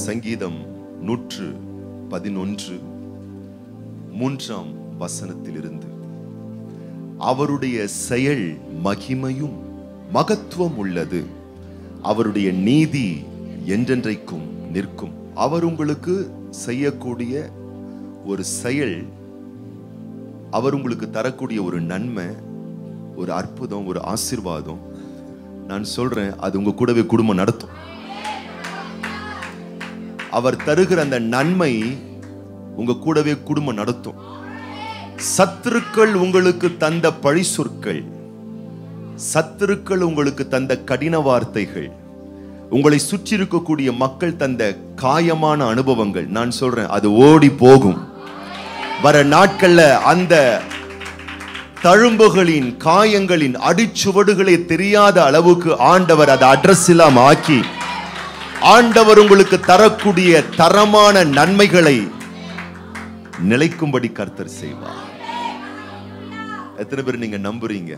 சங்கீதம் 111 3ஆம் வசனத்திலிருந்து, அவருடைய செயல் மகிமையும் மகத்துவம் உள்ளது, அவருடைய நீதி என்றென்றைக்கும் நிற்கும். அவர் உங்களுக்கு செய்யக்கூடிய ஒரு செயல், அவர் உங்களுக்கு தரக்கூடிய ஒரு நன்மை, ஒரு அற்புதம், ஒரு ஆசீர்வாதம், நான் சொல்றேன், அது உங்க கூடவே குடும்பம் நடத்தும். அவர் தருகிற அந்த நன்மை உங்க கூடவே குடும்பம் நடத்தும். சத்துருக்கள் உங்களுக்கு தந்த பழி சொற்கள், சத்துருக்கள் உங்களுக்கு தந்த கடின வார்த்தைகள், உங்களை சுற்றி இருக்கக்கூடிய மக்கள் தந்த காயமான அனுபவங்கள், நான் சொல்றேன், அது ஓடி போகும். வர நாட்கள்ல அந்த தழும்புகளின், காயங்களின் அடிச்சுவடுகளை தெரியாத அளவுக்கு ஆண்டவர் அதை அட்ரஸ் இல்லாம ஆக்கி, ஆண்டவர் உங்களுக்கு தரக்கூடிய தரமான நன்மைகளை நிலைக்கும்படி கர்த்தர் செய்வார். எத்தனை பேர் நீங்க நம்புறீங்க?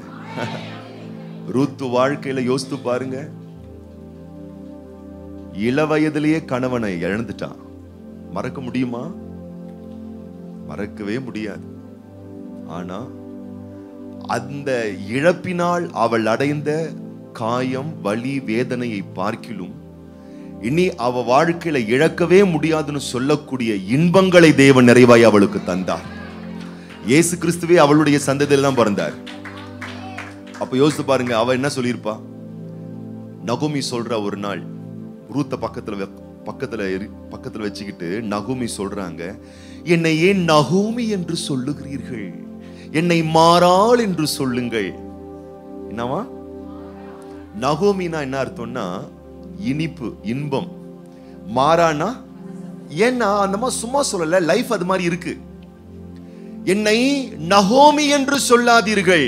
ரூத்து வாழ்க்கையில யோசித்து பாருங்க. இளவயதிலேயே கணவனை இழந்துட்டான். மறக்க முடியுமா? மறக்கவே முடியாது. ஆனா அந்த இழப்பினால் அவள் அடைந்த காயம், வலி, வேதனையை பார்க்கிலும் இனி அவ வாழ்க்கையில இழக்கவே முடியாதுன்னு சொல்லக்கூடிய இன்பங்களை தேவன் நிறைவாய் அவளுக்கு தந்தார். இயேசு கிறிஸ்துவே அவளுடைய சந்ததியில் தான் பிறந்தார். அப்ப யோசித்து பாருங்க, அவ என்ன சொல்லியிருப்பா? நகோமி சொல்ற ஒரு நாள் ரூத்த பக்கத்துல வச்சுக்கிட்டு நகோமி சொல்றாங்க, என்னை ஏன் நகோமி என்று சொல்லுகிறீர்கள், என்னை மாறாள் என்று சொல்லுங்கள். என்னவா நகோமினா என்ன அர்த்தம்னா இனிப்பு, இன்பம். மாறானா ஏன்னா அந்த மாதிரி சும்மா சொல்லல, லைஃப் அது மாதிரி இருக்கு. என்னை நகோமி என்று சொல்லாதீர்கள்,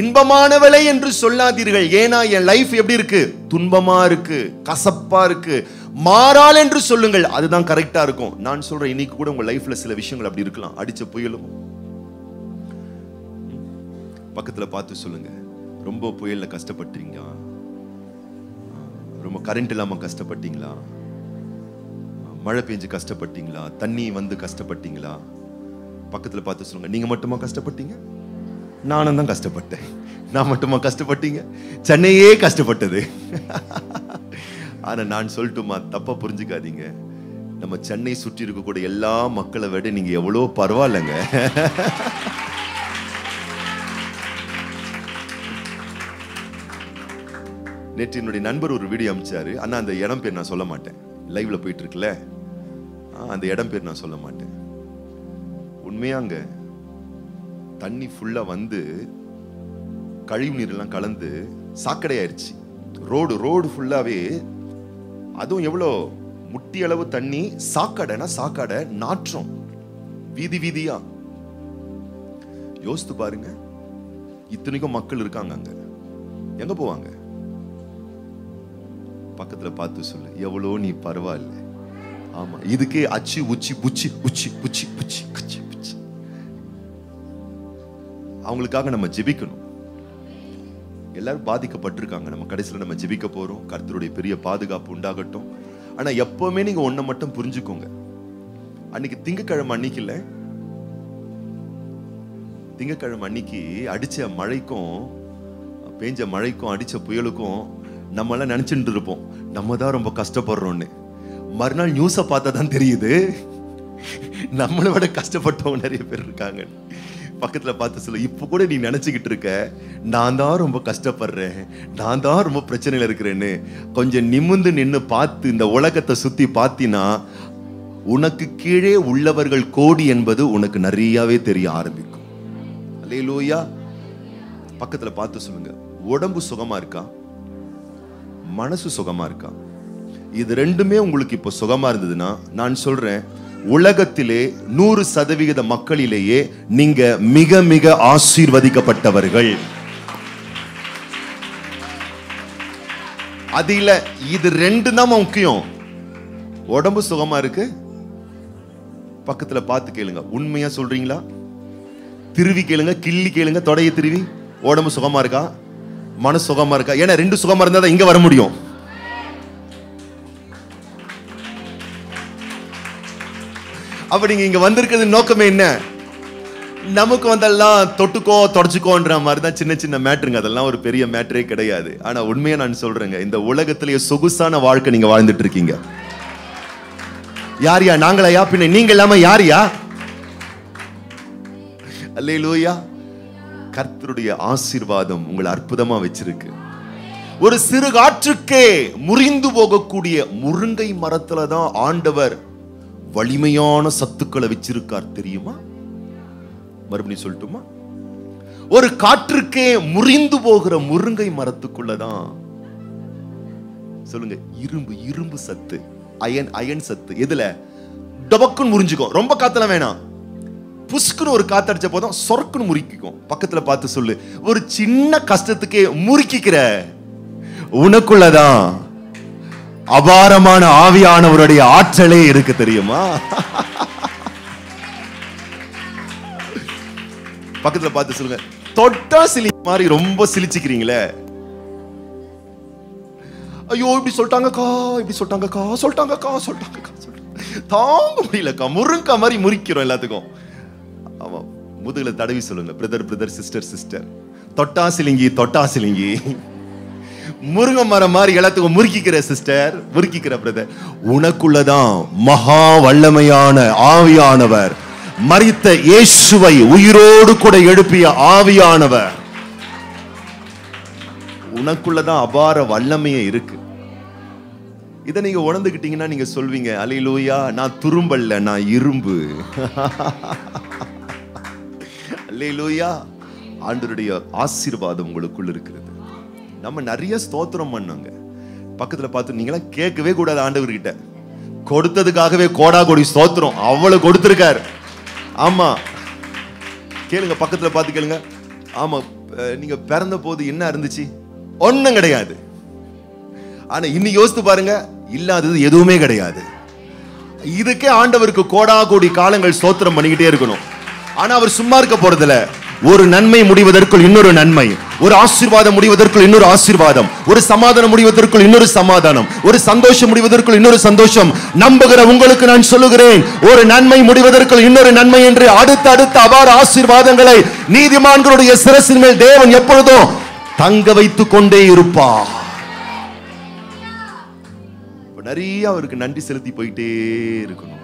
இன்பமானவளை என்று சொல்லாதீர்கள். ஏன்னா என் லைஃப் எப்படி இருக்கு? துன்பமா இருக்கு, கசப்பா இருக்கு. மாறாள் என்று சொல்லுங்கள், அதுதான் கரெக்டா இருக்கும். நான் சொல்றேன், இன்னைக்கு கூட உங்க லைஃப்ல சில விஷயங்கள் அப்படி இருக்கலாம். அடிச்ச புயலும் பக்கத்துல பார்த்து சொல்லுங்க, ரொம்ப புயல்ல கஷ்டப்பட்டீங்க, ரொம்ப கரண்ட் இல்லாம கஷ்டப்பட்டீங்களா, மழை பெஞ்சு கஷ்டப்பட்டீங்களா, தண்ணி வந்து கஷ்டப்பட்டீங்களா? பக்கத்துல பார்த்து சொல்லுங்க, நீங்க மட்டுமா கஷ்டப்பட்டீங்க? நானும் தான் கஷ்டப்பட்டேன். நான் மட்டுமா கஷ்டப்பட்டீங்க? சென்னையே கஷ்டப்பட்டது. ஆனா நான் சொல்லட்டுமா, தப்பா புரிஞ்சுக்காதீங்க, நம்ம சென்னை சுற்றி இருக்கக்கூடிய எல்லா மக்களை விட நீங்க எவ்வளவு பரவாயில்லைங்க. நேற்று என்னுடைய நண்பர் ஒரு வீடியோ அனுப்பிச்சாரு. ஆனா அந்த இடம் பேர் நான் சொல்ல மாட்டேன். லைவ்ல போயிட்டு இருக்குல்ல, அந்த இடம் பேர் நான் சொல்ல மாட்டேன். உண்மையாங்க தண்ணி ஃபுல்லா வந்து கழிவு நீர் எல்லாம் கலந்து சாக்கடை ஆயிடுச்சு. ரோடு ஃபுல்லாவே, அதுவும் எவ்வளோ முட்டி அளவு தண்ணி, சாக்கடைனா சாக்கடை, நாற்றம் வீதி வீதியா. யோசித்து பாருங்க, இத்தனைக்கும் மக்கள் இருக்காங்க, அங்க எங்க போவாங்க? பக்கத்துல பார்த்து சொல்லு, எவ்வளோ நீ பரவாயில்ல. ஆமா, இதுக்கே அச்சு உச்சி புச்சி உச்சி புச்சி புச்சி கச்சி புச்சி. அவங்களுக்காக நம்ம ஜெபிக்கணும். எல்லாரும் பாதிக்கப்பட்டிருக்காங்க. நம்ம கடைசியில் நம்ம ஜெபிக்க போறோம். கர்த்தருடைய பெரிய பாதுகாப்பு உண்டாகட்டும். ஆனா எப்பவுமே நீங்க ஒன்ன மட்டும் புரிஞ்சுக்கோங்க. அன்னைக்கு திங்கக்கிழமை அன்னைக்கு இல்ல, திங்கக்கிழமை அன்னைக்கு அடிச்ச மழைக்கும், பெஞ்ச மழைக்கும், அடிச்ச புயலுக்கும் நம்ம எல்லாம் நினைச்சுட்டு இருப்போம், நம்ம தான் ரொம்ப கஷ்டப்படுறோம்னு. மறுநாள் நியூஸை பார்த்தா தான் தெரியுது, நம்மளை விட கஷ்டப்பட்டவங்க நிறைய பேர் இருக்காங்க. பக்கத்துல பார்த்து சொல்ல, இப்ப கூட நீ நினைச்சுக்கிட்டு இருக்க, நான் தான் ரொம்ப கஷ்டப்படுறேன், நான் தான் ரொம்ப பிரச்சனையில இருக்கிறேன்னு. கொஞ்சம் நிமிர்ந்து நின்று பார்த்து இந்த உலகத்தை சுத்தி பார்த்தினா, உனக்கு கீழே உள்ளவர்கள் கோடி என்பது உனக்கு நிறையவே தெரிய ஆரம்பிக்கும். அல்லேலூயா. பக்கத்துல பார்த்து சொல்லுங்க, உடம்பு சுகமா இருக்கா, மனசு சுகமா இருக்கா? இது ரெண்டுமே உங்களுக்கு இப்போ சுகமா இருந்ததுன்னா, நான் சொல்றேன், உலகத்திலே 100% மக்களிலேயே நீங்க மிக மிக ஆசீர்வதிக்கப்பட்டவர்கள். அதில இது ரெண்டு தான் முக்கியம். உடம்பு சுகமா இருக்கு, பக்கத்துல பார்த்து கேளுங்க, உண்மையா சொல்றீங்களா? திருவி கேளுங்க, கிள்ளி கேளுங்க, தொடைய திருவி, உடம்பு சுகமா இருக்கா, மனசு சுகமா இருக்கா? ஏன்னா ரெண்டு சுகமா இருந்தா தான் இங்க வர முடியும். அப்ப நீங்க இங்க வந்திருக்கிறது நோக்கமே என்ன? நமக்கு வந்தெல்லாம் தொட்டுக்கோ தொடச்சுக்கோன்ற மாதிரி தான் சின்ன சின்ன மேட்ருங்க. அதெல்லாம் ஒரு பெரிய மேட்ரே கிடையாது. ஆனா உண்மையா நான் சொல்றேங்க, இந்த உலகத்திலேயே சொகுசான வாழ்க்கை நீங்க வாழ்ந்துட்டு இருக்கீங்க. யாரியா? நாங்களையா? பின்ன நீங்க இல்லாம யாரியா? அல்லேலூயா. கர்த்தருடைய ஆசீர்வாதம் உங்களை அற்புதமா வச்சிருக்கு. ஒரு சிறு காற்றுக்கே முறிந்து போகக்கூடிய முருங்கை மரத்துல தான் ஆண்டவர் வலிமையான சத்துக்களை வச்சிருக்கார் தெரியுமா? மறுபடியும் சொல்லட்டுமா? ஒரு காற்றுக்கே முறிந்து போகிற முருங்கை மரத்துக்குள்ளதான் சொல்லுங்க இரும்பு சத்து, அயன் சத்து. எதுல? டபக்குன்னு முறிஞ்சுக்கும். ரொம்ப காத்தல வேணாம், புஷ்குன்னு ஒரு காத்தடிச்ச போதும் சொர்க்குன்னு முறிக்கும். பக்கத்துல பார்த்து சொல்லு, ஒரு சின்ன கஷ்டத்துக்கே முறிக்கிற உனக்குள்ளதான் அபாரமான ஆவியானவருடைய ஆற்றலே இருக்கு தெரியுமா? பக்கத்துல பார்த்து சொல்லுங்க, தொட்டா சிலி மாதிரி ரொம்ப சிலிச்சுக்கிறீங்களே. ஐயோ இப்படி சொல்லிட்டாங்கக்கா, இப்படி சொல்லிட்டாங்கக்கா, சொல்லிட்டாங்கக்கா, சொல்லிட்டாங்கக்கா, தாங்க முடியலக்கா, முருங்கா மாதிரி முறிக்கிறோம் எல்லாத்துக்கும். ஆமா, முதுகுல தடவி சொல்லுங்க, பிரதர் சிஸ்டர், தொட்டா சிலிங்கி முருங்க மரம் மாதிரி எல்லாத்துக்கும் முறுக்கிக்கிற சிஸ்டர், முறுக்கிக்கிற பிரதர், உனக்குள்ளதான் மகா வல்லமையான ஆவியானவர், மரித்த இயேசுவை உயிரோடு கூட எழுப்பிய ஆவியானவர் உனக்குள்ளதான் அபார வல்லமையே இருக்கு. இதை நீங்க உணர்ந்துகிட்டீங்கன்னா நீங்க சொல்வீங்க, அல்லேலூயா, நான் துரும்பல்ல, நான் இரும்பு. அல்லேலூயா. ஆண்டவருடைய ஆசீர்வாதம் உங்களுக்குள்ள இருக்கிறது. நம்ம நிறைய ஸ்தோத்திரம் பண்ணாங்க. பக்கத்துல பார்த்து, நீங்களாம் கேட்கவே கூடாது, ஆண்டவர்கிட்ட கொடுத்ததுக்காகவே கோடா கோடி ஸ்தோத்திரம் அவ்வளவு கொடுத்திருக்காரு. ஆமா, கேளுங்க, பக்கத்துல பார்த்து கேளுங்க. ஆமா, நீங்க பிறந்த போது என்ன இருந்துச்சு? ஒண்ணும் கிடையாது. ஆனா இன்னைக்கு யோசித்து பாருங்க, இல்லாதது எதுவுமே கிடையாது. இதுக்கே ஆண்டவருக்கு கோடா கோடி காலங்கள் ஸ்தோத்திரம் பண்ணிக்கிட்டே இருக்கணும். ஆனா அவர் சும்மா இருக்க போறதில்ல. ஒரு நன்மை முடிவதற்குள் இன்னொரு நன்மை, ஒரு ஆசீர்வாதம் முடிவதற்குள் இன்னொரு ஆசீர்வாதம், ஒரு சமாதானம் முடிவதற்குள் இன்னொரு சமாதானம், ஒரு சந்தோஷம் முடிவதற்குள் இன்னொரு சந்தோஷம். நம்புகிற உங்களுக்கு நான் சொல்லுகிறேன், ஒரு நன்மை முடிவதற்குள் இன்னொரு நன்மை என்று அடுத்த அபார ஆசீர்வாதங்களை நீதிமான்களுடைய சிரசின் மேல் தேவன் எப்பொழுதும் தங்க வைத்துக் கொண்டே இருப்பார். நிறைய அவருக்கு நன்றி செலுத்தி போயிட்டே இருக்கணும்.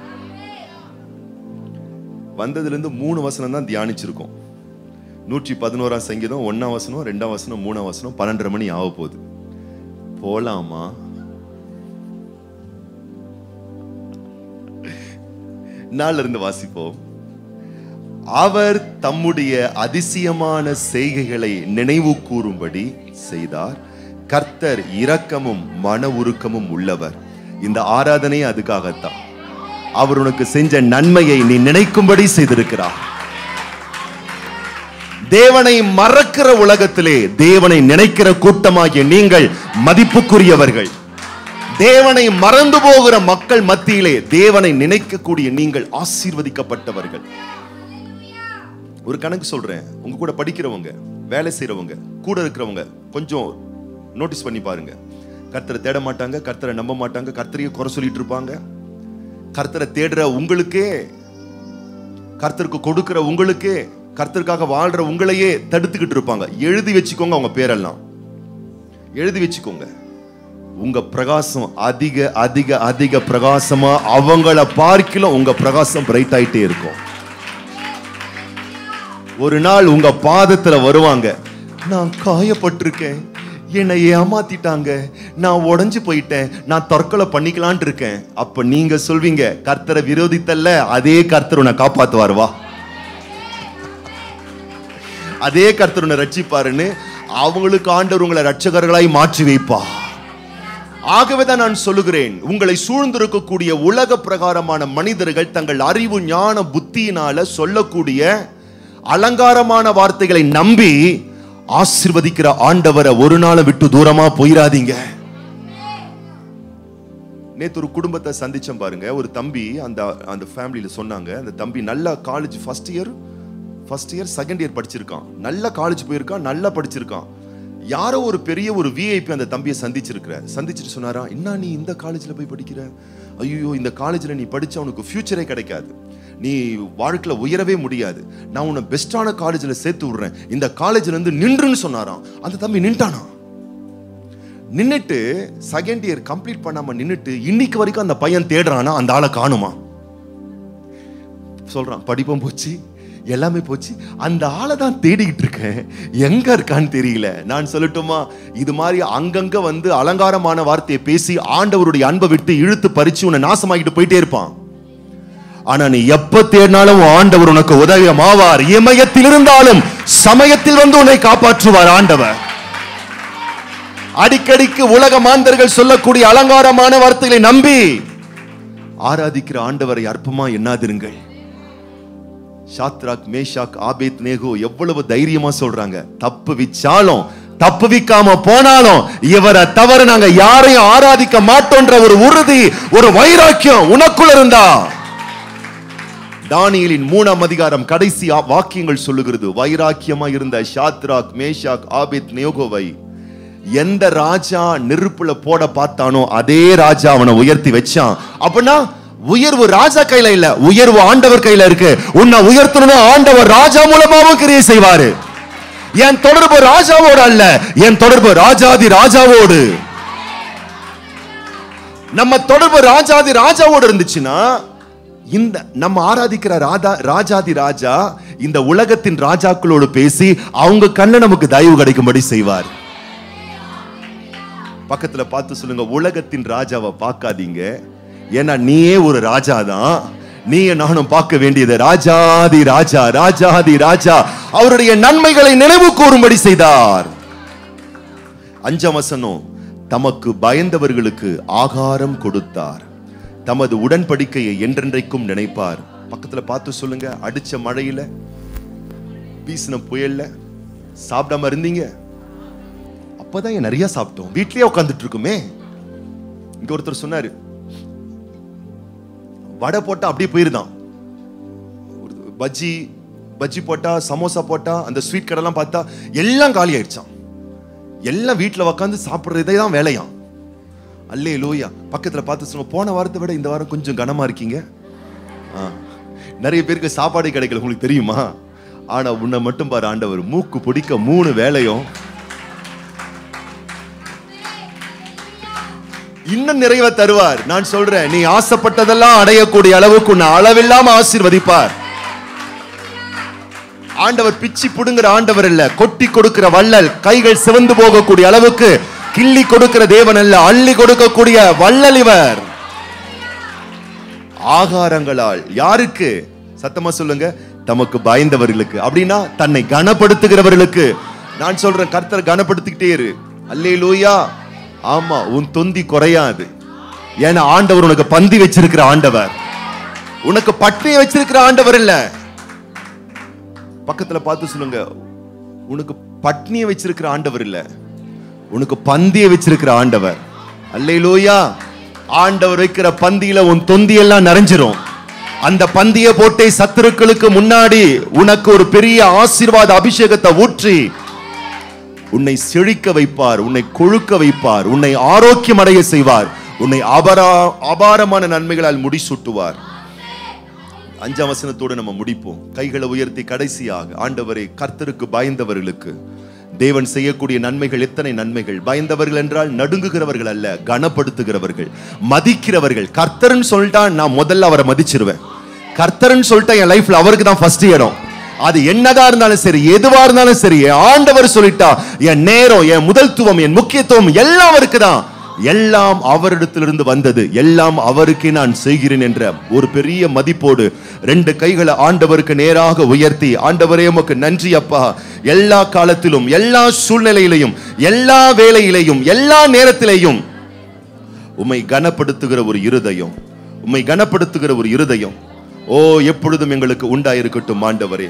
வந்ததுல இருந்து 3 வசனம் தான் தியானிச்சிருக்கோம். 111 சங்கீதம் 1 வசனம், 2 வசனம், 3 வசனம். 12:30 மணி ஆக போகுது. போலாமா? நாள்ல இருந்து வாசிப்போம். அவர் தம்முடைய அதிசயமான செய்கைகளை நினைவு கூறும்படி செய்தார். கர்த்தர் இரக்கமும் மன உருக்கமும் உள்ளவர். இந்த ஆராதனை அதுக்காகத்தான். அவர் உனக்கு செஞ்ச நன்மையை நீ நினைக்கும்படி செய்திருக்கிறார். தேவனை மறக்கிற உலகத்திலே தேவனை நினைக்கிற கூட்டமாகிய நீங்கள் மதிப்புக்குரியவர்கள். தேவனை மறந்து போகிற மக்கள் மத்தியிலே தேவனை நினைக்கக்கூடிய நீங்கள் ஆசீர்வதிக்கப்பட்டவர்கள். ஒரு கணக்கு சொல்றேன், உங்க கூட படிக்கிறவங்க, வேலை செய்யறவங்க, கூட இருக்கிறவங்க கொஞ்சம் நோட்டீஸ் பண்ணி பாருங்க. கர்த்தரை தேட மாட்டாங்க, கர்த்தரை நம்ப மாட்டாங்க, கர்த்தரையே குறை சொல்லிட்டு இருப்பாங்க. கர்த்தரை தேடுற உங்களுக்கே, கர்த்தருக்கு கொடுக்கிற உங்களுக்கே, கர்த்தருக்காக வாழ்ற உங்களையே தடுத்துக்கிட்டு இருப்பாங்க. எழுதி வச்சுக்கோங்க, அவங்க பேரெல்லாம் எழுதி வச்சுக்கோங்க. உங்க பிரகாசம் அதிக அதிக அதிக பிரகாசமா, அவங்கள பார்க்கலாம் உங்க பிரகாசம் பிரைட் ஆயிட்டே இருக்கும். ஒரு நாள் உங்க பாதத்துல வருவாங்க, நான் காயப்பட்டிருக்கேன், என்னை ஏமாத்திட்டாங்க, நான் உடைஞ்சு போயிட்டேன், நான் தற்கொலை பண்ணிக்கலான் இருக்கேன். அப்ப நீங்க சொல்வீங்க, கர்த்தரை விரோதித்தல்ல, அதே கர்த்தர் உன்னை காப்பாத்துவார், வா, அதே கர்த்தர் உன்னை ரட்சிப்பாருன்னு அவங்களுக்கு ஆண்டவர் உங்களை ரட்சகர்களாய் மாற்றி வைப்பா. ஆகவேதான் நான் சொல்லுகிறேன், உங்களை சூழ்ந்திருக்கக்கூடிய உலக பிரகாரமான மனிதர்கள் தங்கள் அறிவு ஞான புத்தியினால சொல்லக்கூடிய அலங்காரமான வார்த்தைகளை நம்பி ஆசீர்வதிக்கிற ஆண்டவரை ஒரு நாளை விட்டு தூரமா போயிடாதீங்க. நேத்து ஒரு குடும்பத்தை சந்திச்சேன் பாருங்க. ஒரு தம்பி அந்த ஃபேமிலியில சொன்னாங்க, அந்த தம்பி நல்ல college first year second year படிச்சிருக்கான், நல்ல காலேஜ் போயிருக்கான், நல்லா படிச்சிருக்கான். யாரோ ஒரு பெரிய ஒரு விஐபி அந்த தம்பியை சந்திச்சுட்டு சொன்னாரா, என்ன நீ இந்த காலேஜ்ல போய் படிக்கிற? ஐயோ, இந்த காலேஜ்ல நீ படிச்சா உனக்கு ஃபியூச்சரே கிடைக்காது, நீ வாழ்க்கையில உயரவே முடியாது, நான் உன்னை பெஸ்டான காலேஜ்ல சேர்த்து விடுறேன், இந்த காலேஜ்ல இருந்து நின்றுன்னு சொன்னாராம். அந்த தம்பி நின்ட்டானா. நின்னுட்டு செகண்ட் இயர் கம்ப்ளீட் பண்ணாம நின்னுட்டு இன்னைக்கு வரைக்கும் அந்த பையன் தேடுறானா, அந்த ஆளை காணுமா. சொல்றான் படிப்பும் போச்சு, எல்லாமே போச்சு, அந்த ஆளை தான் தேடிக்கிட்டு இருக்கேன், எங்க இருக்கான்னு தெரியல. நான் சொல்லட்டுமா, இது மாதிரி அங்கங்க வந்து அலங்காரமான வார்த்தையை பேசி ஆண்டவருடைய அன்பை விட்டு இழுத்து பறிச்சு உன்னை நாசமாக்கிட்டு போயிட்டே இருப்பான். ஆனா நீ எப்ப தேடினாலும் ஆண்டவர் உனக்கு உதவியமாவார். இமயத்தில் இருந்தாலும் சமயத்தில் வந்து உன்னை காப்பாற்றுவார் ஆண்டவர். அடிக்கடிக்கு உலக மாந்தர்கள் சொல்லக்கூடிய அலங்காரமான வார்த்தைகளை நம்பி ஆராதிக்கிற ஆண்டவரை அற்பமா எண்ணாதிருங்கள். சாத்ராக், மேஷாக், ஆபேத்நேகோ எவ்வளவு தைரியமா சொல்றாங்க, தப்பு விச்சாலும் தப்பு விக்காம போனாலும் இவரை தவிர நாங்க யாரையும் ஆராதிக்க மாட்டோன்ற ஒரு உறுதி, ஒரு வைராக்கியம் உனக்குள்ள இருந்தா. தானியேலின் 3ஆம் அதிகாரம் கடைசி வாக்கியங்கள் சொல்லுகிறது, வைராக்கியமா இருந்த சாத்ராக், மேஷாக், ஆபேத்நேகோவை எந்த ராஜா நெருப்புல போட பார்த்தானோ அதே ராஜா அவனை உயர்த்தி வச்சான். அப்படின்னா உயர்வு ராஜா கையில இல்ல, உயர்வு ஆண்டவர் கையில இருக்கு. உன்னை உயர்த்தணும் ஆண்டவர் ராஜா மூலமாவும் கிரியை செய்வாரு. என் தொடர்பு ராஜாவோடு அல்ல, என் தொடர்பு ராஜாதி ராஜாவோடு. நம்ம தொடர்பு ராஜாதி ராஜாவோடு இருந்துச்சுன்னா, இந்த நம்ம ஆராதிக்கிற ராஜாதி ராஜா இந்த உலகத்தின் ராஜாக்களோடு பேசி அவங்க கண்ண நமக்கு தயவு கிடைக்கும்படி செய்வார். பக்கத்துல பார்த்து சொல்லுங்க, உலகத்தின் ராஜாவை பார்க்காதீங்க, ஏன்னா நீயே ஒரு ராஜா தான். நீயே நானும் பார்க்க வேண்டியது ராஜாதி ராஜா, ராஜாதி ராஜா அவருடைய நன்மைகளை நினைவு கூறும்படி செய்தார். 5ஆம் வசனம், தமக்கு பயந்தவர்களுக்கு ஆகாரம் கொடுத்தார், தமது உடன்படிக்கையை என்றென்றைக்கும் நினைப்பார். பக்கத்துல பார்த்து சொல்லுங்க, அடிச்ச மழையில வீசின புயல்ல சாப்பிடாம இருந்தீங்க, அப்பதான் நிறைய சாப்பிட்டோம், வீட்லயே உட்காந்துட்டு இருக்குமே. இங்க ஒருத்தர் சொன்னாரு, வடை போட்டா அப்படியே போயிருந்தான், பஜ்ஜி போட்டா, சமோசா போட்டா, அந்த ஸ்வீட் கடைலாம் பார்த்தா எல்லாம் காலி ஆயிடுச்சான். எல்லாம் வீட்டுல உட்காந்து சாப்பிடுறதே தான் வேலையாம். அல்லேலூயா. பக்கத்துல பார்த்து சொல்லுங்க, போன வாரத்தை விட இந்த வாரம் கொஞ்சம் கனமா இருக்கீங்க. நிறைய பேருக்கு சாப்பாடு கிடைக்கல, உங்களுக்கு தெரியுமா? ஆனா உன்னை மட்டும் பாரு, ஆண்டவர் மூக்கு பிடிக்க 3 வேளையும் இன்னும் நிறைவா தருவார். நான் சொல்றேன், நீ ஆசைப்பட்டதெல்லாம் அடையக்கூடிய அளவுக்கு உன்னை அளவில்லாம ஆசீர்வதிப்பார். ஆண்டவர் பிச்சி புடுங்குற ஆண்டவர் இல்ல, கொட்டி கொடுக்கிற வள்ளல். கைகள் சிவந்து போகக்கூடிய அளவுக்கு கிள்ளி கொடுக்கிற தேவன் அல்ல, அள்ளி கொடுக்கக்கூடிய வள்ளல் இவர். ஆகாரங்களால் யாருக்கு? சத்தமா சொல்லுங்க, தமக்கு பயந்தவர்களுக்கு. அப்படின்னா தன்னை கனப்படுத்துகிறவர்களுக்கு. நான் சொல்றேன், கர்த்தர் கனப்படுத்திக்கிட்டே இரு. அல்லேலூயா. ஆமா, உன் தொந்தி குறையாது. ஏன்னா ஆண்டவர் உனக்கு பந்தி வச்சிருக்கிற ஆண்டவர், உனக்கு பட்டினி வச்சிருக்கிற ஆண்டவர் இல்ல. பக்கத்துல பார்த்து சொல்லுங்க, உனக்கு பட்னியை வச்சிருக்கிற ஆண்டவர் இல்ல, உனக்கு பந்தியை வச்சிருக்கிற ஆண்டவர். அல்லேலூயா. ஆண்டவர் வைக்கிற பந்தியில உன் தொந்தி எல்லாம் நிறைஞ்சிரும். அந்த பந்தியை போட்டே சத்துருக்களுக்கு முன்னாடி உனக்கு ஒரு பெரிய ஆசீர்வாத அபிஷேகத்தை ஊற்றி உன்னை செழிக்க வைப்பார், உன்னை கொழுக்க வைப்பார், உன்னை ஆரோக்கியம் அடைய செய்வார், உன்னை அபாரமான நன்மைகளால் முடிசூட்டுவார். 5ஆம் வசனத்தோடு நம்ம முடிப்போம். கைகளை உயர்த்தி கடைசியாக, ஆண்டவரே, கர்த்தருக்கு பயந்தவர்களுக்கு தேவன் செய்யக்கூடிய நன்மைகள் எத்தனை நன்மைகள். பயந்தவர்கள் என்றால் நடுங்குகிறவர்கள் அல்ல, கனப்படுத்துகிறவர்கள், மதிக்கிறவர்கள். கர்த்தர்னு சொல்லிட்டா நான் முதல்ல அவரை மதிச்சிருவேன். கர்த்தர்னு சொல்லிட்டா என் லைஃப்ல அவருக்கு தான் ஃபர்ஸ்ட் இடம். அது என்னதா இருந்தாலும் சரி, எதுவா இருந்தாலும் சரி, ஆண்டவர் சொல்லிட்டா என் நேரம், என் முதல்துவம், என் முக்கியத்துவம் எல்லாம் அவருக்கு தான். எல்லாம் அவரிடத்திலிருந்து வந்தது, எல்லாம் அவருக்கே நான் செய்கிறேன் என்ற ஒரு பெரிய மதிப்போடு 2 கைகளை ஆண்டவருக்கு நேராக உயர்த்தி, ஆண்டவரே உமக்கு நன்றி அப்பா. எல்லா காலத்திலும், எல்லா சூழ்நிலையிலையும், எல்லா வேளையிலையும், எல்லா நேரத்திலையும் உம்மை கனப்படுத்துகிற ஒரு இருதயம், உம்மை கனப்படுத்துகிற ஒரு இருதயம் எப்பொழுதும் எங்களுக்கு உண்டாயிருக்கட்டும் ஆண்டவரே.